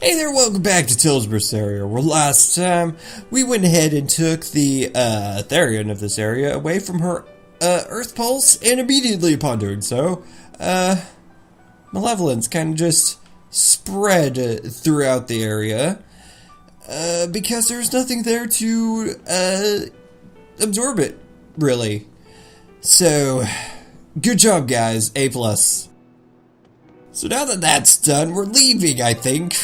Hey there, welcome back to Tales of Berseria, where last time we went ahead and took the Therion of this area away from her Earth Pulse, and immediately upon doing so, malevolence kind of just spread throughout the area because there's nothing there to absorb it, really. So, good job guys, A+. So now that that's done, we're leaving, I think.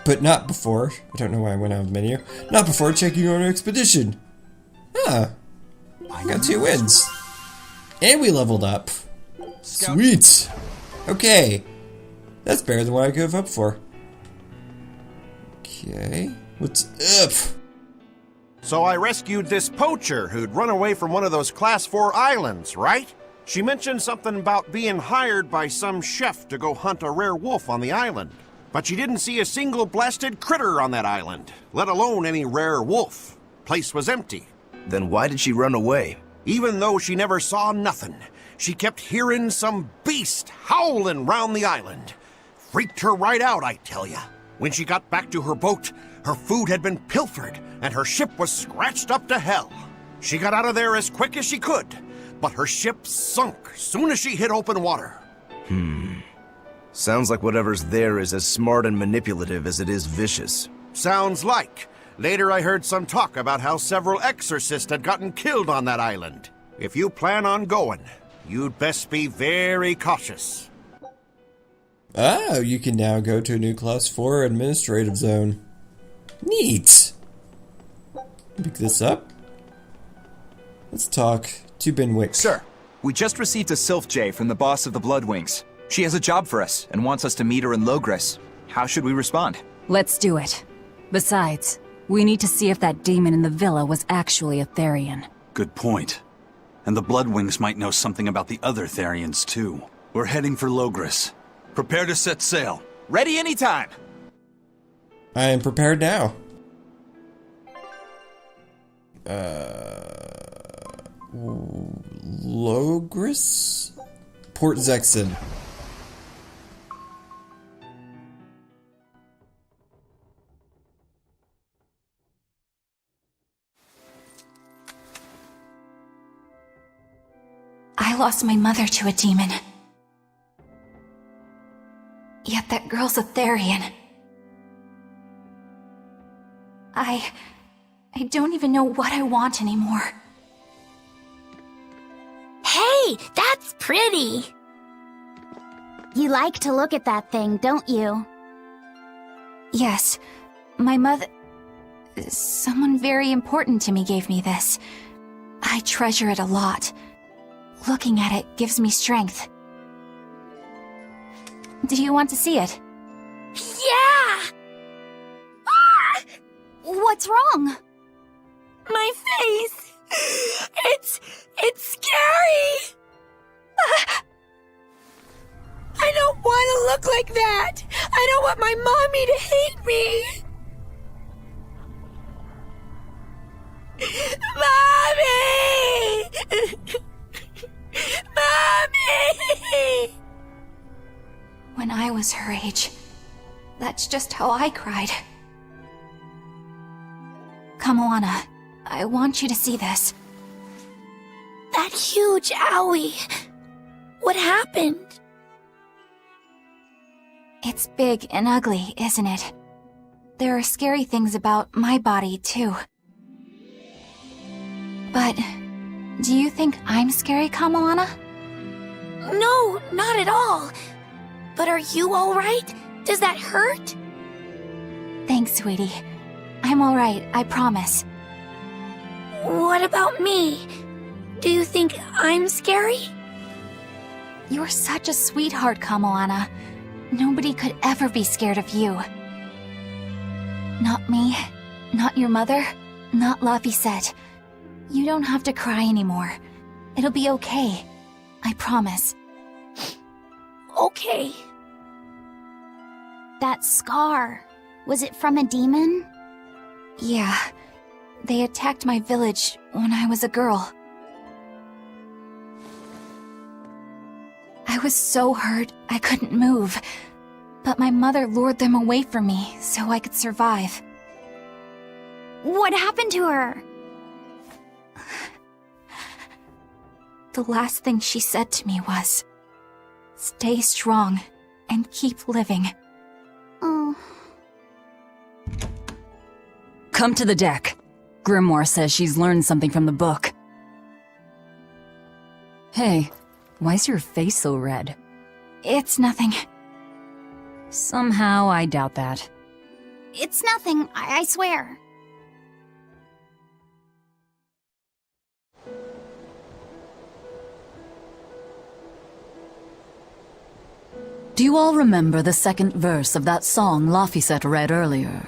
But not before. I don't know why I went out of the menu. Not before checking on our expedition. I got 2 wins. And we leveled up. Sweet. Okay. That's better than what I could have hoped for. Okay. What's up? So I rescued this poacher who'd run away from one of those Class 4 islands, right? She mentioned something about being hired by some chef to go hunt a rare wolf on the island. But she didn't see a single blasted critter on that island, let alone any rare wolf. Place was empty. Then why did she run away? Even though she never saw nothing, she kept hearing some beast howling round the island. Freaked her right out, I tell ya. When she got back to her boat, her food had been pilfered, and her ship was scratched up to hell. She got out of there as quick as she could, but her ship sunk soon as she hit open water. Sounds like whatever's there is as smart and manipulative as it is vicious. Sounds like. Later I heard some talk about how several exorcists had gotten killed on that island. If you plan on going, you'd best be very cautious. Oh, you can now go to a new Class 4 administrative zone. Neat. Pick this up. Let's talk to Benwick. Sir, we just received a Sylph J from the boss of the Bloodwings. She has a job for us and wants us to meet her in Loegres. How should we respond? Let's do it. Besides, we need to see if that demon in the villa was actually a Therion. Good point. And the Bloodwings might know something about the other Therions too. We're heading for Loegres. Prepare to set sail. Ready anytime! I am prepared now. Loegres? Port Zexon. I lost my mother to a demon. Yet that girl's a Therion. I don't even know what I want anymore. Hey, that's pretty! You like to look at that thing, don't you? Yes, my mother... Someone very important to me gave me this. I treasure it a lot. Looking at it gives me strength. Do you want to see it? Yeah! Ah! What's wrong? My face! It's scary! I don't want to look like that! I don't want my mommy to hate me! Mommy! Mommy! When I was her age, that's just how I cried. Kamoana, I want you to see this. That huge owie! What happened? It's big and ugly, isn't it? There are scary things about my body, too. But, do you think I'm scary, Kamoana? No, not at all. But are you alright? Does that hurt? Thanks, sweetie. I'm alright, I promise. What about me? Do you think I'm scary? You're such a sweetheart, Kamoana. Nobody could ever be scared of you. Not me, not your mother, not Laphicet. You don't have to cry anymore. It'll be okay. I promise. Okay. That scar, was it from a demon? Yeah. They attacked my village when I was a girl. I was so hurt I couldn't move. But my mother lured them away from me so I could survive. What happened to her? The last thing she said to me was, "Stay strong and keep living." Oh. Come to the deck. Grimoire says she's learned something from the book. Hey, why's your face so red? It's nothing. Somehow I doubt that. It's nothing, I swear. Do you all remember the second verse of that song Laphicet read earlier?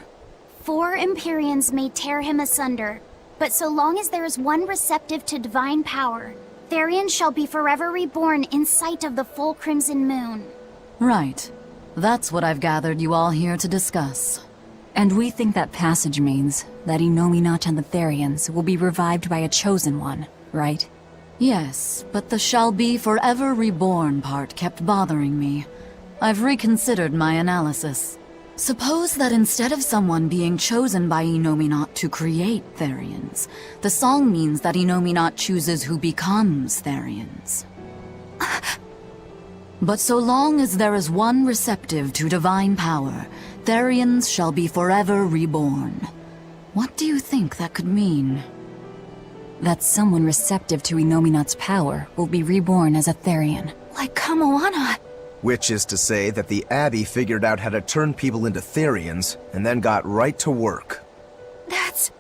4 Empyreans may tear him asunder, but so long as there is one receptive to divine power, Therion shall be forever reborn in sight of the full crimson moon. Right. That's what I've gathered you all here to discuss. And we think that passage means that Innominat and the Therions will be revived by a chosen one, right? Yes, but the shall be forever reborn part kept bothering me. I've reconsidered my analysis. Suppose that instead of someone being chosen by Innominat to create Therions, the song means that Innominat chooses who becomes Therions. But so long as there is one receptive to divine power, Therions shall be forever reborn. What do you think that could mean? That someone receptive to Innominat's power will be reborn as a Therion. Like Kamoana! Which is to say that the Abbey figured out how to turn people into Therions, and then got right to work. That's...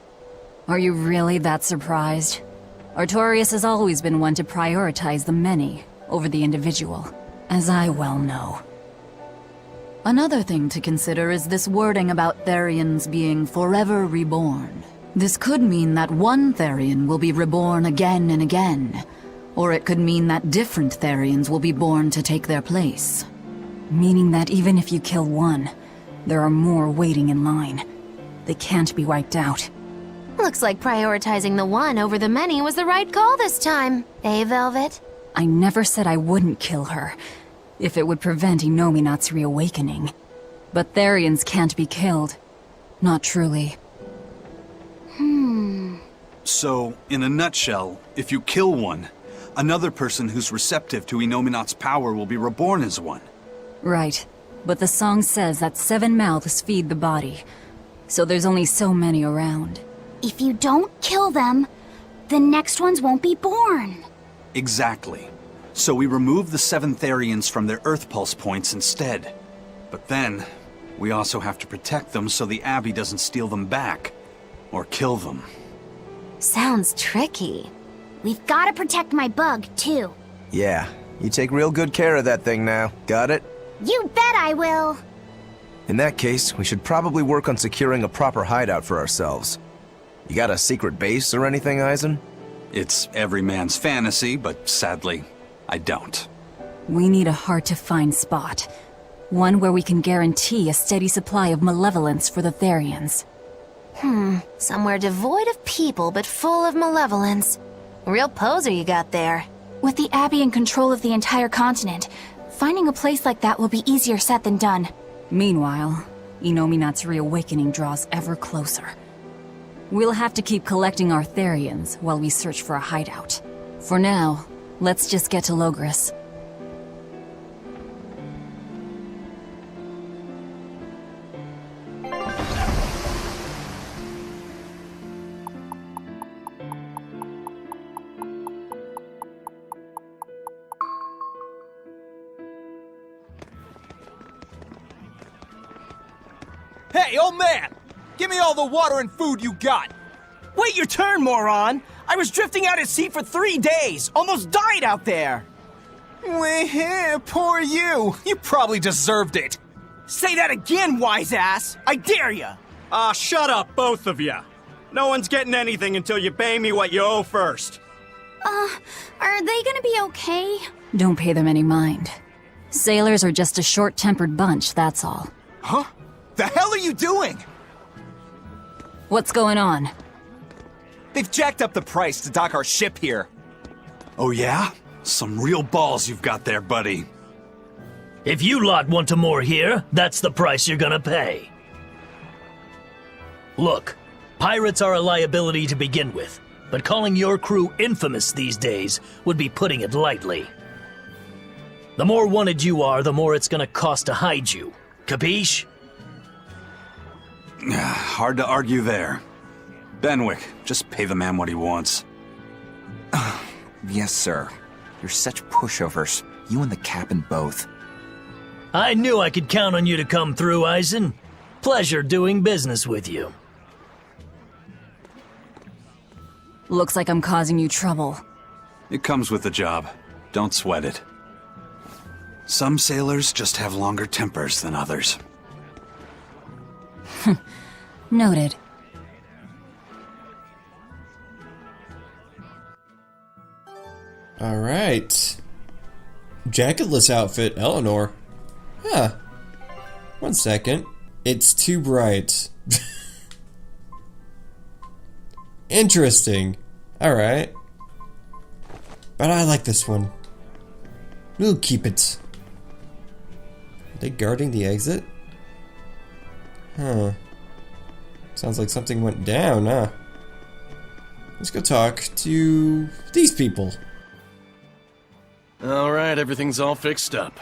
Are you really that surprised? Artorias has always been one to prioritize the many over the individual, as I well know. Another thing to consider is this wording about Therions being forever reborn. This could mean that one Therion will be reborn again and again, or it could mean that different Therions will be born to take their place. Meaning that even if you kill one, there are more waiting in line. They can't be wiped out. Looks like prioritizing the one over the many was the right call this time, eh, Velvet? I never said I wouldn't kill her, if it would prevent Innominat's reawakening. But Therions can't be killed. Not truly. So, in a nutshell, if you kill one, another person who's receptive to Innominat's power will be reborn as one. Right. But the song says that 7 mouths feed the body, so there's only so many around. If you don't kill them, the next ones won't be born. Exactly. So we remove the 7 Therions from their Earth Pulse points instead. But then, we also have to protect them so the Abbey doesn't steal them back. Or kill them. Sounds tricky. We've got to protect my bug, too. Yeah, you take real good care of that thing now. Got it? You bet I will. In that case, we should probably work on securing a proper hideout for ourselves. You got a secret base or anything, Eisen? It's every man's fantasy, but sadly, I don't. We need a hard-to-find spot. One where we can guarantee a steady supply of malevolence for the Therions. Somewhere devoid of people but full of malevolence. Real poser you got there. With the Abbey in control of the entire continent, finding a place like that will be easier said than done. Meanwhile, Innominat's reawakening draws ever closer. We'll have to keep collecting our Therions while we search for a hideout. For now, let's just get to Loegres. Hey, old man! Give me all the water and food you got! Wait your turn, moron! I was drifting out at sea for 3 days! Almost died out there! Poor you! You probably deserved it! Say that again, wise ass! I dare ya! Shut up, both of ya! No one's getting anything until you pay me what you owe first. Are they gonna be okay? Don't pay them any mind. Sailors are just a short-tempered bunch, that's all. Huh? The hell are you doing? What's going on? They've jacked up the price to dock our ship here. Oh yeah? Some real balls you've got there, buddy. If you lot want to moor here, that's the price you're gonna pay. Look, pirates are a liability to begin with, but calling your crew infamous these days would be putting it lightly. The more wanted you are, the more it's gonna cost to hide you. Capiche? Hard to argue there. Benwick, just pay the man what he wants. Yes, sir. You're such pushovers. You and the captain both. I knew I could count on you to come through, Eisen. Pleasure doing business with you. Looks like I'm causing you trouble. It comes with the job. Don't sweat it. Some sailors just have longer tempers than others. Noted. Alright. Jacketless outfit, Eleanor. Huh. 1 second. It's too bright. Interesting. Alright. But I like this one. We'll keep it. Are they guarding the exit? Huh. Sounds like something went down, huh? Let's go talk to these people. Alright, everything's all fixed up.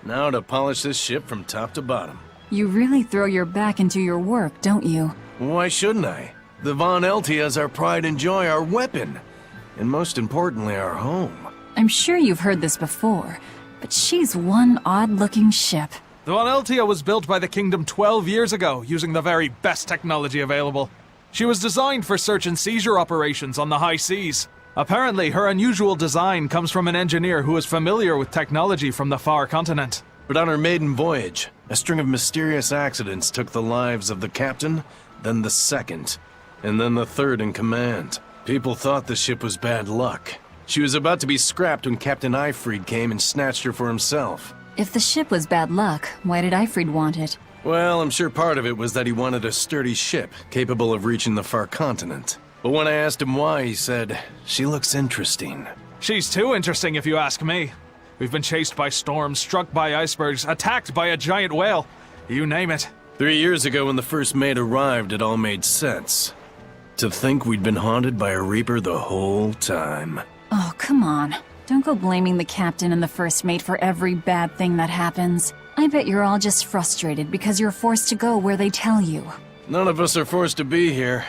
Now to polish this ship from top to bottom. You really throw your back into your work, don't you? Why shouldn't I? The Von Eltia is our pride and joy, our weapon. And most importantly, our home. I'm sure you've heard this before, but she's one odd-looking ship. The Von Eltia was built by the Kingdom 12 years ago, using the very best technology available. She was designed for search and seizure operations on the high seas. Apparently, her unusual design comes from an engineer who is familiar with technology from the far continent. But on her maiden voyage, a string of mysterious accidents took the lives of the captain, then the second, and then the third in command. People thought the ship was bad luck. She was about to be scrapped when Captain Eyfried came and snatched her for himself. If the ship was bad luck, why did Eyfried want it? Well, I'm sure part of it was that he wanted a sturdy ship, capable of reaching the far continent. But when I asked him why, he said, "She looks interesting." She's too interesting if you ask me. We've been chased by storms, struck by icebergs, attacked by a giant whale. You name it. 3 years ago when the first mate arrived, it all made sense. To think we'd been haunted by a Reaper the whole time. Oh, come on. Don't go blaming the captain and the first mate for every bad thing that happens. I bet you're all just frustrated because you're forced to go where they tell you. None of us are forced to be here.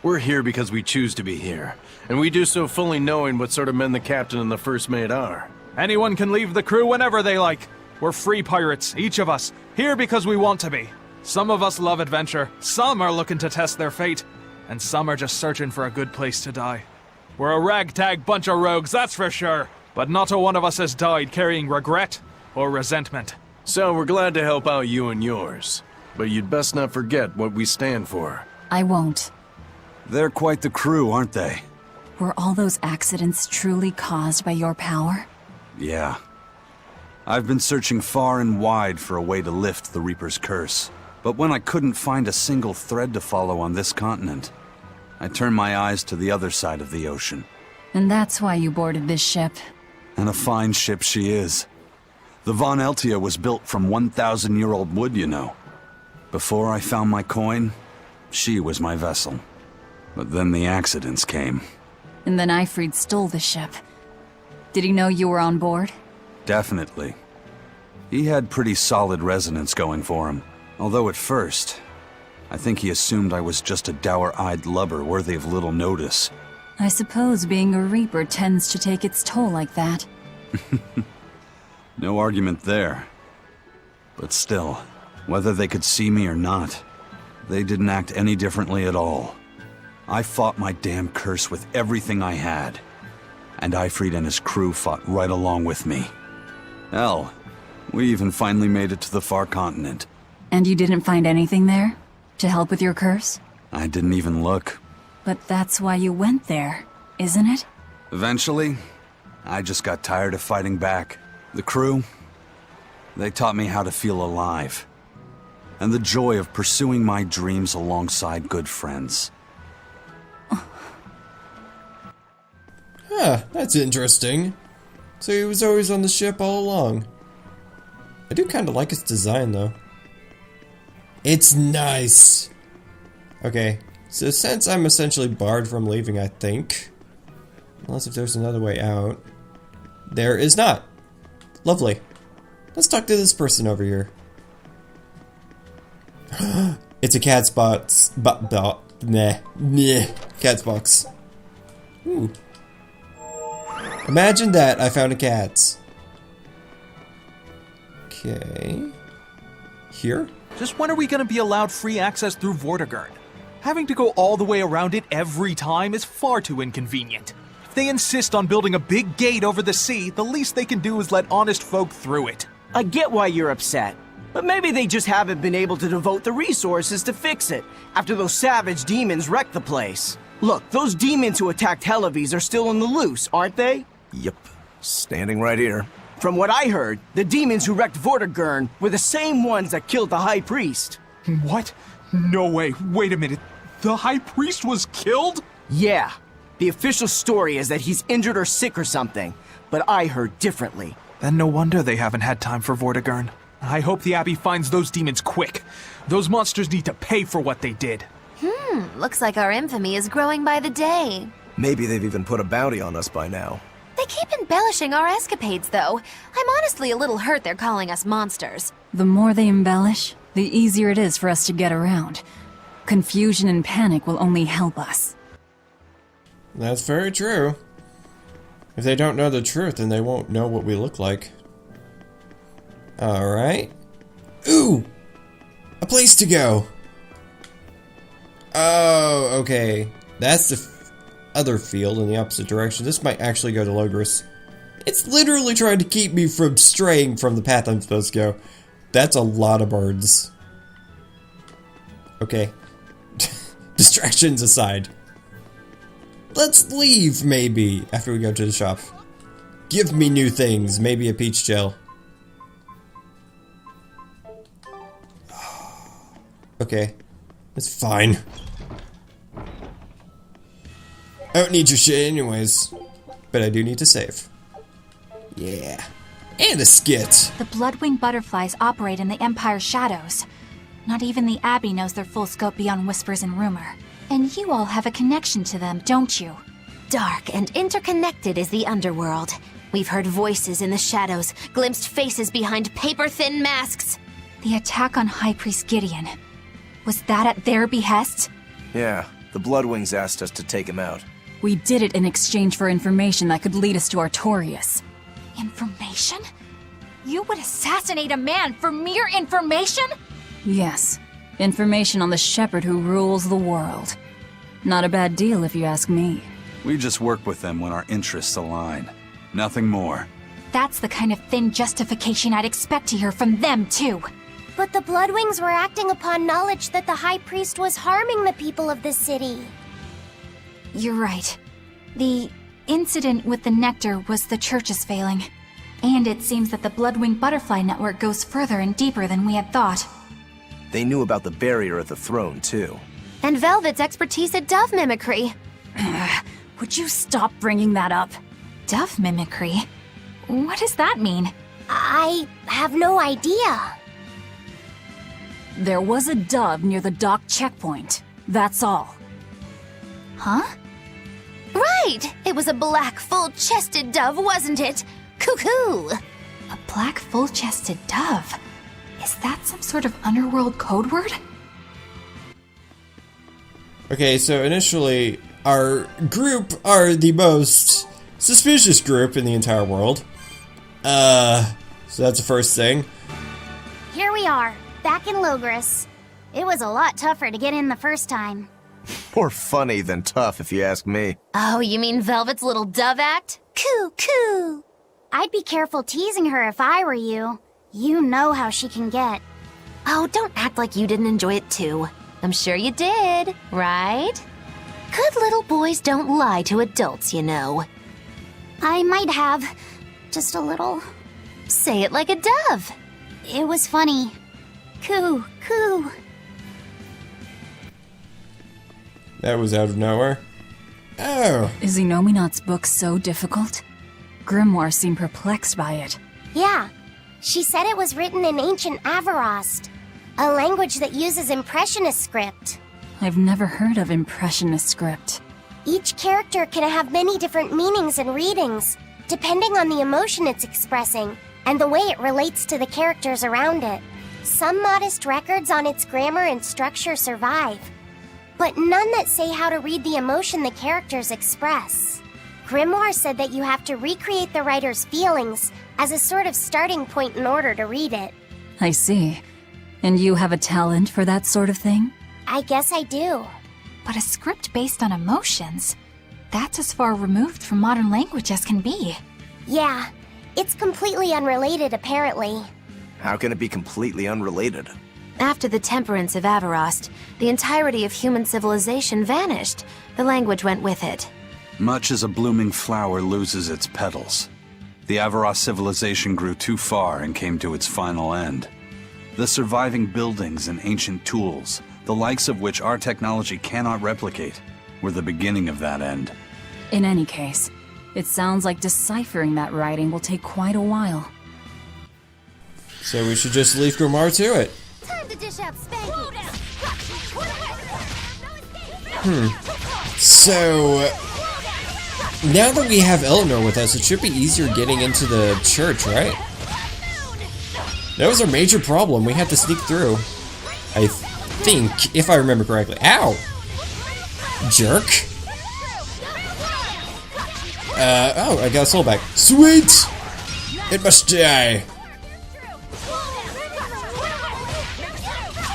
We're here because we choose to be here. And we do so fully knowing what sort of men the captain and the first mate are. Anyone can leave the crew whenever they like. We're free pirates, each of us, here because we want to be. Some of us love adventure, some are looking to test their fate, and some are just searching for a good place to die. We're a ragtag bunch of rogues, that's for sure. But not a one of us has died carrying regret or resentment. So we're glad to help out you and yours. But you'd best not forget what we stand for. I won't. They're quite the crew, aren't they? Were all those accidents truly caused by your power? Yeah. I've been searching far and wide for a way to lift the Reaper's curse. But when I couldn't find a single thread to follow on this continent, I turned my eyes to the other side of the ocean. And that's why you boarded this ship. And a fine ship she is. The Von Eltia was built from 1,000-year-old wood, you know. Before I found my coin, she was my vessel. But then the accidents came. And then Eyfried stole the ship. Did he know you were on board? Definitely. He had pretty solid resonance going for him. Although at first, I think he assumed I was just a dour-eyed lubber worthy of little notice. I suppose being a Reaper tends to take its toll like that. No argument there. But still, whether they could see me or not, they didn't act any differently at all. I fought my damn curse with everything I had. And Eyfried and his crew fought right along with me. Hell, we even finally made it to the far continent. And you didn't find anything there? To help with your curse? I didn't even look. But that's why you went there, isn't it? Eventually, I just got tired of fighting back. The crew, they taught me how to feel alive. And the joy of pursuing my dreams alongside good friends. Huh, that's interesting. So he was always on the ship all along. I do kind of like its design, though. It's nice! Okay, so since I'm essentially barred from leaving, I think... Unless if there's another way out. There is not. Lovely. Let's talk to this person over here. It's a cat's box. Cat's box. Ooh. Imagine that, I found a cat. Okay. Here? Just when are we gonna be allowed free access through Vortigern? Having to go all the way around it every time is far too inconvenient. If they insist on building a big gate over the sea, the least they can do is let honest folk through it. I get why you're upset, but maybe they just haven't been able to devote the resources to fix it after those savage demons wrecked the place. Look, those demons who attacked Helavis are still on the loose, aren't they? Yep. Standing right here. From what I heard, the demons who wrecked Vortigern were the same ones that killed the High Priest. What? No way. Wait a minute. The High Priest was killed? Yeah. The official story is that he's injured or sick or something, but I heard differently. Then no wonder they haven't had time for Vortigern. I hope the Abbey finds those demons quick. Those monsters need to pay for what they did. Looks like our infamy is growing by the day. Maybe they've even put a bounty on us by now. They keep embellishing our escapades, though. I'm honestly a little hurt they're calling us monsters. The more they embellish, the easier it is for us to get around. Confusion and panic will only help us. That's very true. If they don't know the truth, then they won't know what we look like. Alright. Ooh! A place to go! Oh, okay. That's the other field in the opposite direction. This might actually go to Loegres. It's literally trying to keep me from straying from the path I'm supposed to go. That's a lot of birds. Okay. Distractions aside. Let's leave, maybe, after we go to the shop. Give me new things. Maybe a peach gel. Okay. It's fine. I don't need your shit anyways. But I do need to save. Yeah. And a skit. The Bloodwing butterflies operate in the Empire's shadows. Not even the Abbey knows their full scope beyond whispers and rumor. And you all have a connection to them, don't you? Dark and interconnected is the underworld. We've heard voices in the shadows, glimpsed faces behind paper-thin masks. The attack on High Priest Gideon. Was that at their behest? Yeah, the Bloodwings asked us to take him out. We did it in exchange for information that could lead us to Artorias. Information? You would assassinate a man for mere information? Yes. Information on the shepherd who rules the world. Not a bad deal if you ask me. We just work with them when our interests align. Nothing more. That's the kind of thin justification I'd expect to hear from them, too. But the Bloodwings were acting upon knowledge that the High Priest was harming the people of the city. You're right. The incident with the nectar was the church's failing. And it seems that the Bloodwing Butterfly Network goes further and deeper than we had thought. They knew about the barrier at the throne, too. And Velvet's expertise at dove mimicry. Would you stop bringing that up? Dove mimicry? What does that mean? I have no idea. There was a dove near the dock checkpoint. That's all. Huh? Right! It was a black, full-chested dove, wasn't it? Cuckoo! A black, full-chested dove? Is that some sort of underworld code word? Okay, so initially, our group are the most suspicious group in the entire world. So that's the first thing. Here we are, back in Loegres. It was a lot tougher to get in the first time. More funny than tough, if you ask me. Oh, you mean Velvet's little dove act? Coo, coo! I'd be careful teasing her if I were you. You know how she can get. Oh, don't act like you didn't enjoy it too. I'm sure you did, right? Good little boys don't lie to adults, you know. I might have. Just a little. Say it like a dove. It was funny. Coo, coo. That was out of nowhere. Oh. Is Inominat's book so difficult? Grimoires seem perplexed by it. Yeah. She said it was written in ancient Avarost, a language that uses Impressionist script. I've never heard of Impressionist script. Each character can have many different meanings and readings, depending on the emotion it's expressing and the way it relates to the characters around it. Some modest records on its grammar and structure survive, but none that say how to read the emotion the characters express. Grimoire said that you have to recreate the writer's feelings as a sort of starting point in order to read it. I see. And you have a talent for that sort of thing? I guess I do. But a script based on emotions? That's as far removed from modern language as can be. Yeah, it's completely unrelated apparently. How can it be completely unrelated? After the temperance of Avarost, the entirety of human civilization vanished. The language went with it. Much as a blooming flower loses its petals, the Avarost civilization grew too far and came to its final end. The surviving buildings and ancient tools, the likes of which our technology cannot replicate, were the beginning of that end. In any case, it sounds like deciphering that writing will take quite a while. So we should just leave Grimoire to it. Time to dish out spankings. So now that we have Eleanor with us, it should be easier getting into the church, right? That was our major problem. We had to sneak through. I think, if I remember correctly. Ow! Jerk. Oh, I got a soul back. Sweet! It must die.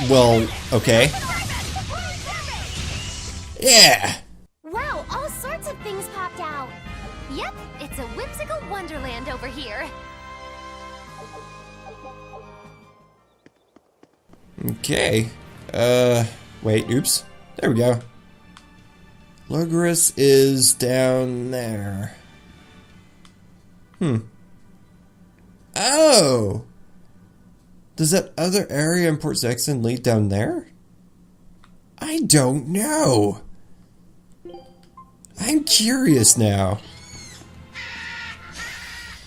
Well, okay. Yeah! Wow, all sorts of things popped out. Yep, it's a whimsical wonderland over here. Okay. Wait, oops. There we go. Loegres is down there. Oh! Does that other area in Port Zexon lead down there? I don't know. I'm curious now.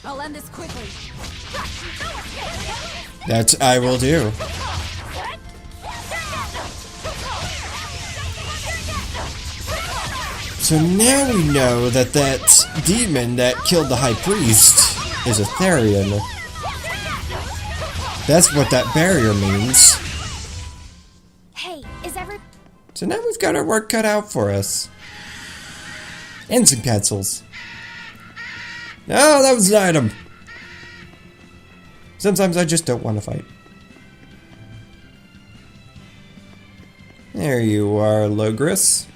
I'll end this quickly. That I will do. So now we know that that demon that killed the High Priest is a Therion. That's what that barrier means. Hey, is So now we've got our work cut out for us. And some pencils. Oh, that was an item. Sometimes I just don't want to fight. There you are, Loegres.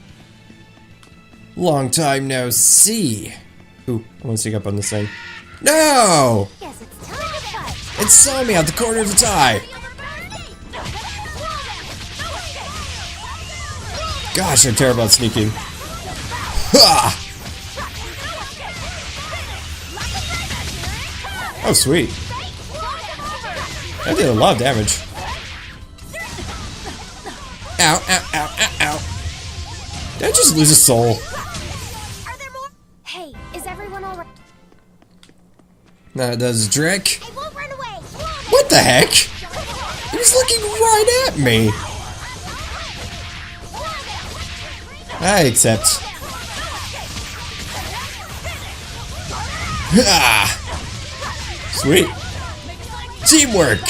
Long time no see. Ooh, I want to sneak up on this thing. No! It saw me out the corner of its eye. Gosh, I'm terrible at sneaking. Ha! Oh, sweet. That did a lot of damage. Ow, ow, ow, ow, ow. Did I just lose a soul? Hey, is everyone alright? That does a trick. What the heck? He's looking right at me. I accept. Ah! Sweet. Teamwork.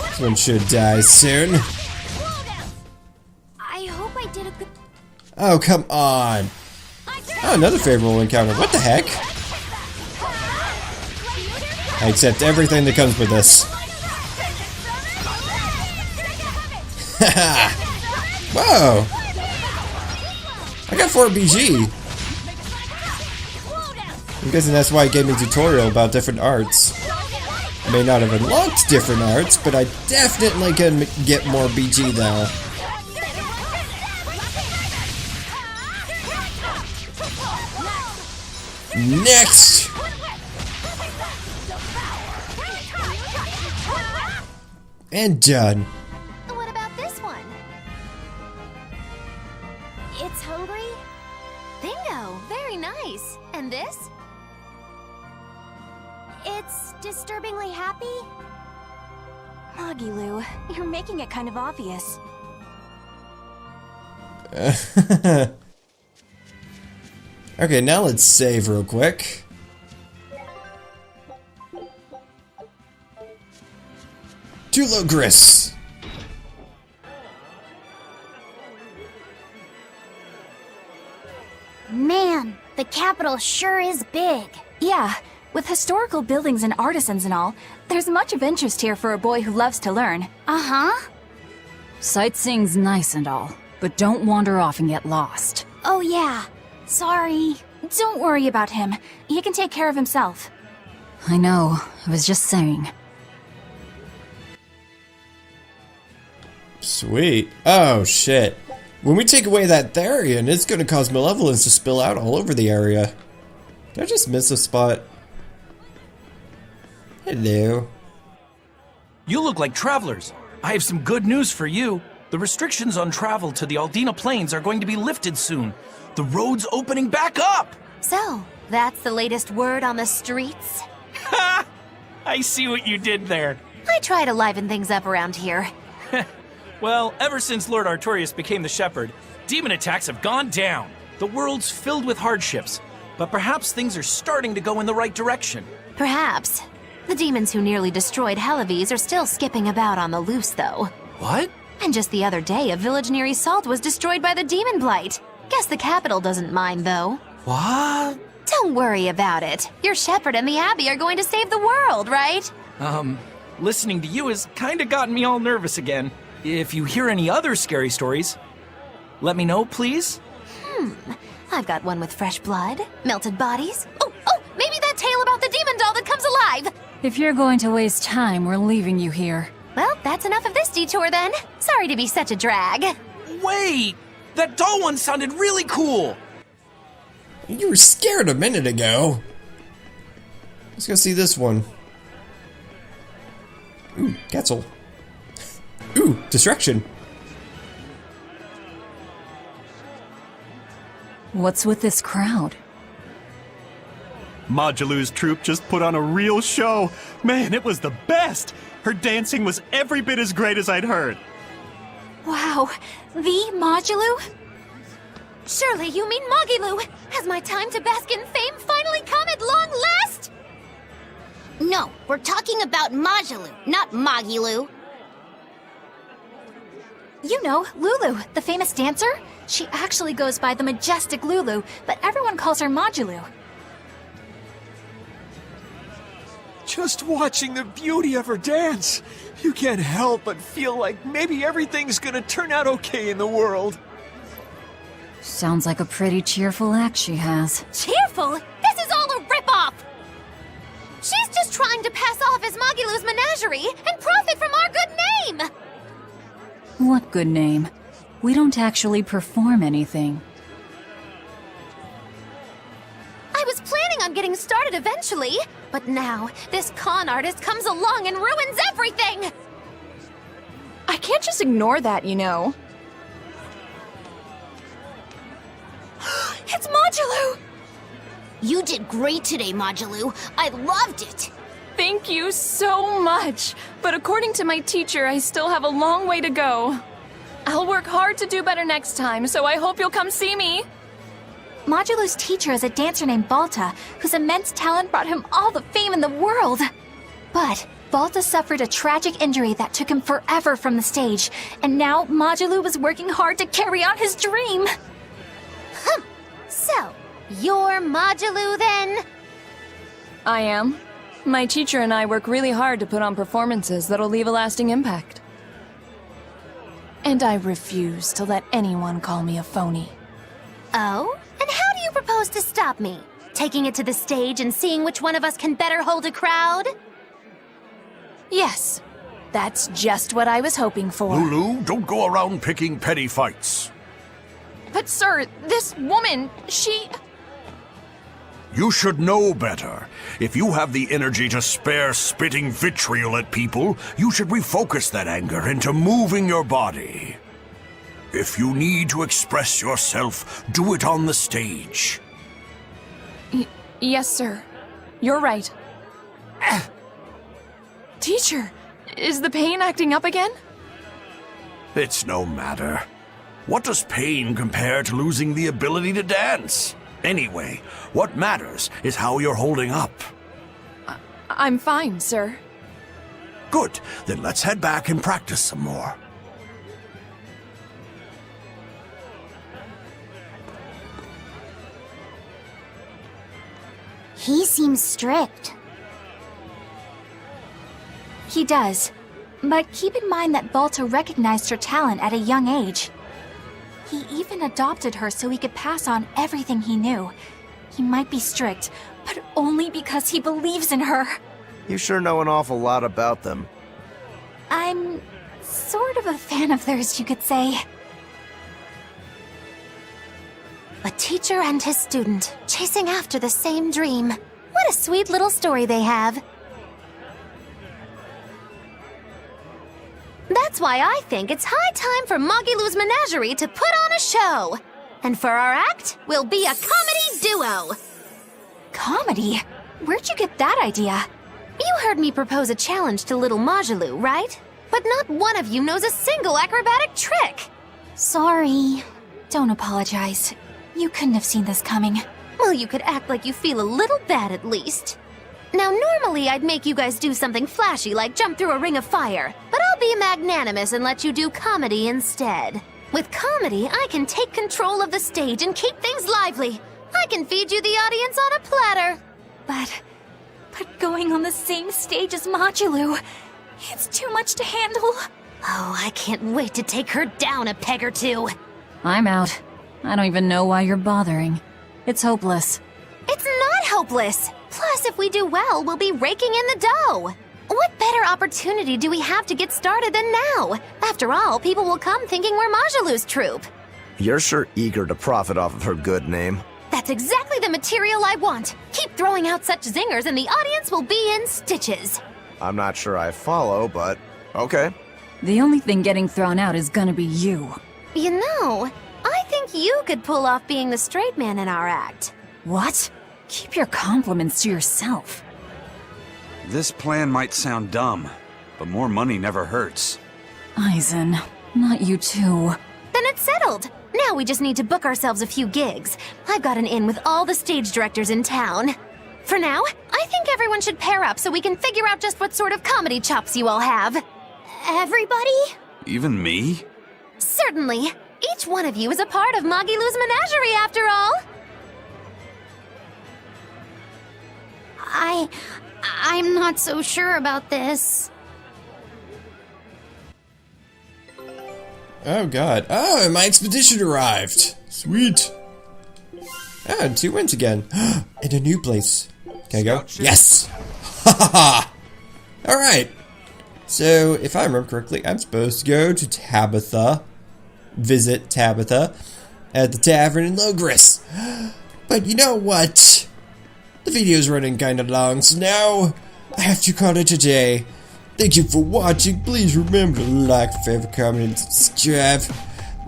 This one should die soon. I hope I did a good... Oh, come on. Oh, another favorable encounter. What the heck? I accept everything that comes with this. Haha! Whoa! I got 4 BG. I'm guessing that's why it gave me a tutorial about different arts. I may not have unlocked different arts, but I definitely can get more BG now. Next! And done. What about this one? It's hungry? Bingo! Very nice. And this? it's disturbingly happy? Magilu, you're making it kind of obvious. Okay, now let's save real quick. To Loegres! Man, the capital sure is big. Yeah, with historical buildings and artisans and all, there's much of interest here for a boy who loves to learn. Uh-huh. Sightseeing's nice and all, but don't wander off and get lost. Oh yeah, sorry. Don't worry about him. He can take care of himself. I know, I was just saying. Sweet. Oh, shit. When we take away that Therion, it's gonna cause malevolence to spill out all over the area. Did I just miss a spot? Hello. You look like travelers. I have some good news for you. The restrictions on travel to the Aldina Plains are going to be lifted soon. The road's opening back up! So, that's the latest word on the streets? Ha! I see what you did there. I try to liven things up around here. Well, ever since Lord Artorias became the Shepherd, demon attacks have gone down. The world's filled with hardships, but perhaps things are starting to go in the right direction. Perhaps. The demons who nearly destroyed Helives are still skipping about on the loose, though. What? And just the other day, a village near Salt was destroyed by the Deamonblight. Guess the capital doesn't mind, though. What? Don't worry about it. Your shepherd and the Abbey are going to save the world, right? Listening to you has kinda gotten me all nervous again. If you hear any other scary stories, let me know, please. I've got one with fresh blood, melted bodies. Oh, maybe that tale about the demon doll that comes alive! If you're going to waste time, we're leaving you here. Well, that's enough of this detour then. Sorry to be such a drag. Wait! That doll one sounded really cool! You were scared a minute ago. Let's go see this one. Ooh, Quetzal. Ooh, distraction. What's with this crowd? Modulu's troupe just put on a real show. Man, it was the best. Her dancing was every bit as great as I'd heard. Wow, the Modulu? Surely you mean Magilu! Has my time to bask in fame finally come at long last? No, we're talking about Majilu, not Magilu. You know, Lulu, the famous dancer? She actually goes by the majestic Lulu, but everyone calls her Modulu. Just watching the beauty of her dance, you can't help but feel like maybe everything's gonna turn out okay in the world. Sounds like a pretty cheerful act she has. Cheerful? This is all a ripoff! She's just trying to pass off as Magilu's menagerie and profit from our good name! What good name? We don't actually perform anything. I was planning on getting started eventually, but now this con artist comes along and ruins everything! I can't just ignore that, you know. It's Modulu! You did great today, Majilu. I loved it. Thank you so much. But according to my teacher, I still have a long way to go. I'll work hard to do better next time, so I hope you'll come see me. Modulu's teacher is a dancer named Balta, whose immense talent brought him all the fame in the world. But Balta suffered a tragic injury that took him forever from the stage, and now Modulu was working hard to carry out his dream. So, you're Modulu then? I am. My teacher and I work really hard to put on performances that'll leave a lasting impact. And I refuse to let anyone call me a phony. Oh? And how do you propose to stop me? Taking it to the stage and seeing which one of us can better hold a crowd? Yes. That's just what I was hoping for. Lulu, don't go around picking petty fights. But sir, this woman, she... You should know better. If you have the energy to spare spitting vitriol at people, you should refocus that anger into moving your body. If you need to express yourself, do it on the stage. Yes, sir. You're right. Teacher, is the pain acting up again? It's no matter. What does pain compare to losing the ability to dance? Anyway, what matters is how you're holding up. I'm fine, sir. Good, then let's head back and practice some more. He seems strict. He does. But keep in mind that Balta recognized her talent at a young age. He even adopted her so he could pass on everything he knew. He might be strict, but only because he believes in her. You sure know an awful lot about them. I'm sort of a fan of theirs, you could say. A teacher and his student, chasing after the same dream. What a sweet little story they have. That's why I think it's high time for Magilou's Menagerie to put on a show. And for our act, we'll be a comedy duo. Comedy? Where'd you get that idea? You heard me propose a challenge to little Magilou, right? But not one of you knows a single acrobatic trick. Sorry. Don't apologize. You couldn't have seen this coming. Well, you could act like you feel a little bad at least. Now, normally I'd make you guys do something flashy like jump through a ring of fire, but I'll be magnanimous and let you do comedy instead. With comedy, I can take control of the stage and keep things lively. I can feed you the audience on a platter. But going on the same stage as Magilou, it's too much to handle. Oh, I can't wait to take her down a peg or two. I'm out. I don't even know why you're bothering. It's hopeless. It's not hopeless. Plus, if we do well, we'll be raking in the dough. What better opportunity do we have to get started than now? After all, people will come thinking we're Magilou's troupe. You're sure eager to profit off of her good name. That's exactly the material I want. Keep throwing out such zingers and the audience will be in stitches. I'm not sure I follow, but okay. The only thing getting thrown out is gonna be you. You know, I think you could pull off being the straight man in our act. What? Keep your compliments to yourself. This plan might sound dumb, but more money never hurts. Eisen, not you too. Then it's settled. Now we just need to book ourselves a few gigs. I've got an in with all the stage directors in town. For now, I think everyone should pair up so we can figure out just what sort of comedy chops you all have. Everybody? Even me? Certainly. Each one of you is a part of Magilou's Menagerie, after all. I'm not so sure about this. Oh god. Oh, my expedition arrived! Sweet! Ah, 2 wins again. In a new place. Can I go? Yes! Ha ha ha! Alright. So, if I remember correctly, I'm supposed to go to Tabitha. Visit Tabitha at the tavern in Loegres. But you know what? The video's running kinda long, so now I have to call it a day. Thank you for watching. Please remember to like, favorite, comment, and subscribe.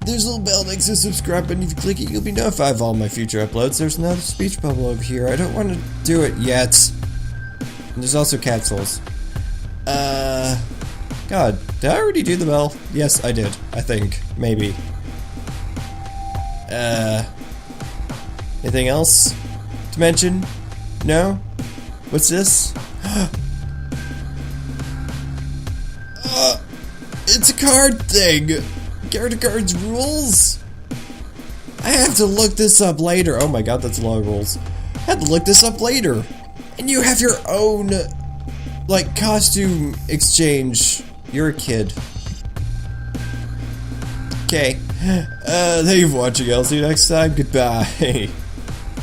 There's a little bell next to the subscribe button. If you click it, you'll be notified of all my future uploads. There's another speech bubble over here. I don't want to do it yet. And there's also cat souls. God, did I already do the bell? Yes, I did. I think. Maybe. Anything else to mention? No? What's this? It's a card thing! Character cards rules? I have to look this up later. Oh my god, that's a lot of rules. I have to look this up later. And you have your own, like, costume exchange. You're a kid. Okay. Thank you for watching. I'll see you next time. Goodbye.